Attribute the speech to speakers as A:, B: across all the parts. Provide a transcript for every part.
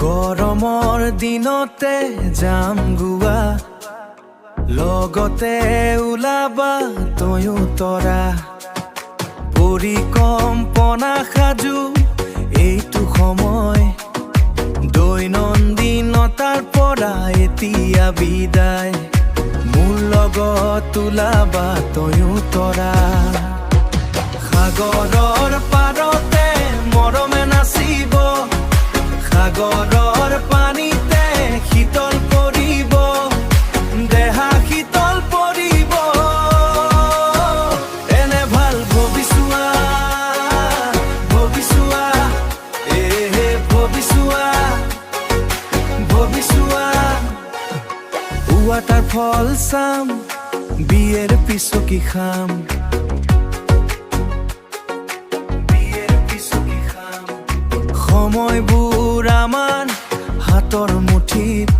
A: গৰমৰ দিনতে যাম গোৱা, লগতে ওলাবা তয়ো তৰা। পৰিকল্পনা সাজু এইটো সময়, দৈনন্দিনতাৰ পৰা এতিয়া বিদায়। মোৰ লগত ওলাবা তয়ো তৰা। সাগৰৰ পাৰতে মৰমে নাচিব, সাগৰৰ পানীতে শীতল পৰিব, দেহা শীতল পৰিব। এনে ভাল ভবিছোৱা, ভবিছোৱা, ভবিছোৱা, ভবিছোৱা। ৱাটাৰ ফল চাম, বিয়েৰ পিছকি খাম, সময়বোৰ আমাৰ হাতৰ মুঠিত।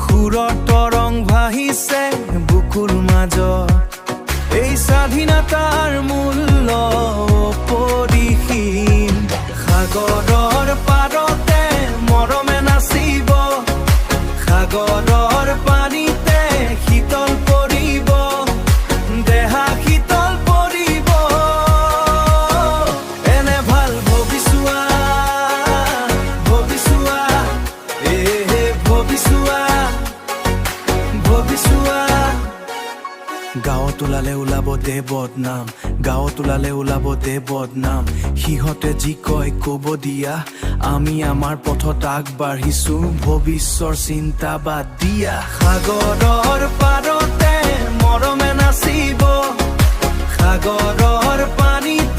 A: সুৰৰ তৰং ভাহিছে বুকুৰ মাজত, এই স্বাধীনতাৰ মূল্য অপৰিসীম। সাগৰৰ পাৰতে মৰমে নাচিব, সাগৰৰ পানীতে শীতল পৰিব, দেহা শীতল পৰিব। এনে ভাল ভবিছোৱা, ভবিছোৱা, ভবিছোৱা, ভবিছোৱা। গাঁৱত ওলালে ওলাব দে বদনাম, গাঁৱত ওলালে ওলাব দে বদনাম। সিহঁতে যি কয় ক'ব দিয়া, আমি আমাৰ পথত আগবাঢ়িছো, ভৱিষ্যৰ চিন্তা বাদ দিয়া। সাগৰৰ পাৰতে মৰমে নাচিব, সাগৰৰ পানীত